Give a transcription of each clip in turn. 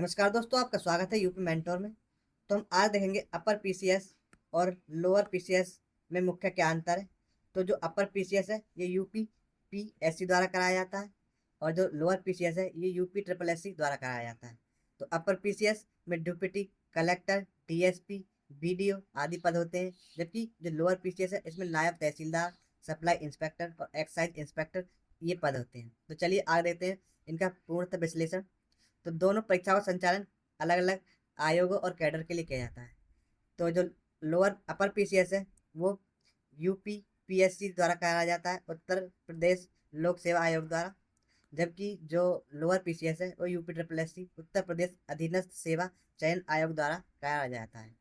नमस्कार दोस्तों, आपका स्वागत है यूपी मेंटोर में। तो हम आज देखेंगे अपर पीसीएस और लोअर पीसीएस में मुख्य क्या अंतर है। तो जो अपर पीसीएस है ये यूपी पीएससी द्वारा कराया जाता है, और जो लोअर पीसीएस है ये यूपी ट्रिपल एससी द्वारा कराया जाता है। तो अपर पीसीएस में डिप्टी कलेक्टर, डीएसपी, बीडीओ आदि पद होते हैं, जबकि जो लोअर पीसीएस है इसमें नायब तहसीलदार, सप्लाई इंस्पेक्टर और एक्साइज इंस्पेक्टर ये पद होते हैं। तो चलिए आगे देखते हैं इनका पूर्णतः विश्लेषण। तो दोनों परीक्षाओं का संचालन अलग अलग आयोगों और कैडर के लिए किया जाता है। तो जो लोअर अपर पीसीएस है वो यूपी पीएससी द्वारा कराया जाता है, उत्तर प्रदेश लोक सेवा आयोग द्वारा। जबकि जो लोअर पीसीएस है वो UP triple SC, Uttar Pradesh अधीनस्थ सेवा चयन आयोग द्वारा कराया जाता है।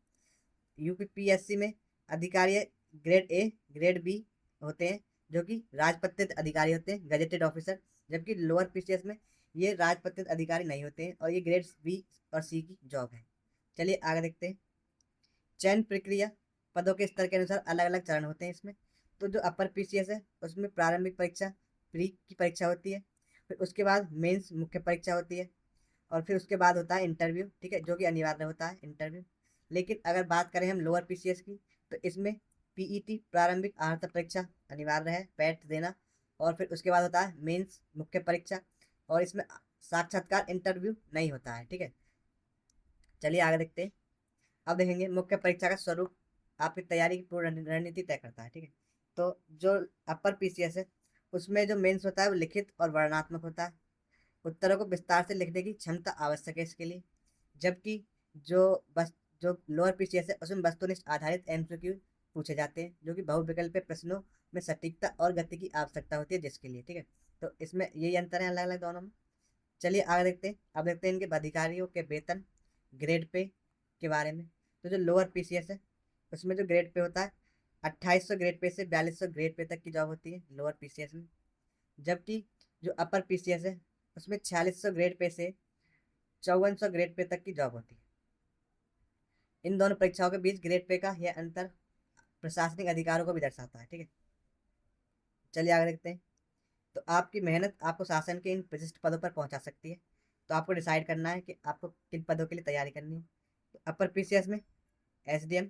यूपी पीएससी में अधिकारी ग्रेड ए ग्रेड बी होते हैं, जो कि राजपत्रित अधिकारी होते हैं, गजेटेड ऑफिसर। जबकि लोअर पीसीएस में ये राजपत्रित अधिकारी नहीं होते हैं और ये ग्रेड बी और सी की जॉब है। चलिए आगे देखते हैं। चयन प्रक्रिया, पदों के स्तर के अनुसार अलग अलग चरण होते हैं इसमें। तो जो अपर पीसीएस है उसमें प्रारंभिक परीक्षा प्री की परीक्षा होती है, फिर उसके बाद मेंस मुख्य परीक्षा होती है, और फिर उसके बाद होता है इंटरव्यू, ठीक है, जो कि अनिवार्य होता है इंटरव्यू। लेकिन अगर बात करें हम लोअर पीसीएस की, तो इसमें पीईटी प्रारंभिक अर्हता परीक्षा अनिवार्य है, पैट देना, और फिर उसके बाद होता है मेंस मुख्य परीक्षा, और इसमें साक्षात्कार इंटरव्यू नहीं होता है, ठीक है। चलिए आगे देखते हैं। अब देखेंगे मुख्य परीक्षा का स्वरूप आपकी तैयारी की पूर्ण रणनीति तय करता है, ठीक है। तो जो अपर पीसीएस है उसमें जो मेंस होता है वो लिखित और वर्णनात्मक होता है, उत्तरों को विस्तार से लिखने की क्षमता आवश्यक है इसके लिए। जबकि जो बस जो लोअर पीसीएस है उसमें वस्तुनिष्ठ आधारित एमसीक्यू पूछे जाते हैं, जो कि बहुविकल्पीय प्रश्नों में सटीकता और गति की आवश्यकता होती है जिसके लिए, ठीक है। तो इसमें यही अंतर है अलग अलग दोनों में। चलिए आगे देखते हैं। अब देखते हैं इनके अधिकारियों के वेतन, ग्रेड पे के बारे में। तो जो लोअर पीसीएस है उसमें जो ग्रेड पे होता है 2800 ग्रेड पे से 4200 ग्रेड पे तक की जॉब होती है लोअर पीसीएस में। जबकि जो अपर पीसीएस है उसमें 4600 ग्रेड पे से 5400 ग्रेड पे तक की जॉब होती है। इन दोनों परीक्षाओं के बीच ग्रेड पे का यह अंतर प्रशासनिक अधिकारों को भी दर्शाता है, ठीक है। चलिए आगे देखते हैं। तो आपकी मेहनत आपको शासन के इन विशिष्ट पदों पर पहुंचा सकती है। तो आपको डिसाइड करना है कि आपको किन पदों के लिए तैयारी करनी है। तो अपर पीसीएस में एसडीएम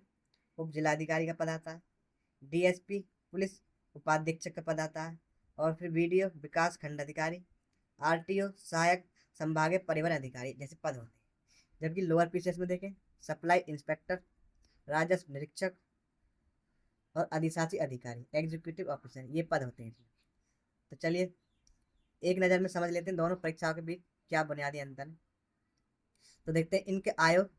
उप जिलाधिकारी का पद आता है, डीएसपी पुलिस उपाधीक्षक का पद आता है, और फिर वीडियो विकास खंड अधिकारी, आरटीओ सहायक संभागीय परिवहन अधिकारी जैसे पद होते हैं। जबकि लोअर पीसीएस में देखें सप्लाई इंस्पेक्टर, राजस्व निरीक्षक और अधिशासी अधिकारी एग्जीक्यूटिव ऑफिसर ये पद होते हैं इसमें। तो चलिए एक नज़र में समझ लेते हैं दोनों परीक्षाओं के बीच क्या बुनियादी अंतर है। तो देखते हैं इनके आयोग।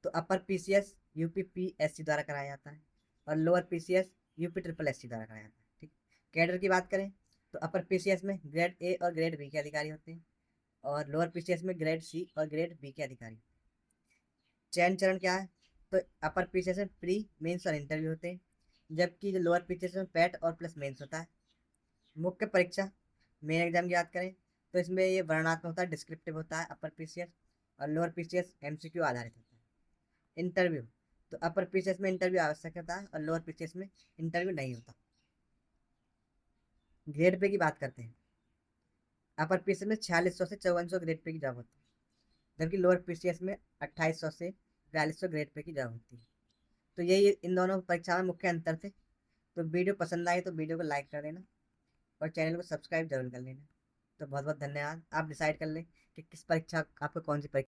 तो अपर पीसीएस यूपी पीएससी द्वारा कराया जाता है, और lower PCS UP triple SC द्वारा कराया जाता है, ठीक। कैडर की बात करें तो अपर पीसीएस में ग्रेड ए और ग्रेड बी के अधिकारी होते हैं, और लोअर पीसीएस में ग्रेड सी और ग्रेड बी के अधिकारी। चयन चरण क्या है? तो अपर पीसीएस में प्री मेंस और इंटरव्यू होते हैं, जबकि जो लोअर पीसीएस में पैट और प्लस मेंस होता है। मुख्य परीक्षा मेन एग्जाम की बात करें तो इसमें ये वर्णनात्मक होता है, डिस्क्रिप्टिव होता है अपर पीसीएस, और लोअर पीसीएस एमसीक्यू आधारित होता है। इंटरव्यू, तो अपर पीसीएस में इंटरव्यू आवश्यक होता है और लोअर पीसीएस में इंटरव्यू नहीं होता। ग्रेड पे की बात करते हैं। अपर पीसीएस में 4600 से 5400 ग्रेड पे की जॉब होती है, जबकि लोअर पीसीएस में 2800 से 4200 ग्रेड पे की जॉब होती है। तो यही इन दोनों परीक्षा में मुख्य अंतर थे। तो वीडियो पसंद आए तो वीडियो को लाइक कर देना और चैनल को सब्सक्राइब जरूर कर लेना। तो बहुत बहुत धन्यवाद। आप डिसाइड कर लें कि किस परीक्षा आपको कौन सी परीक्षा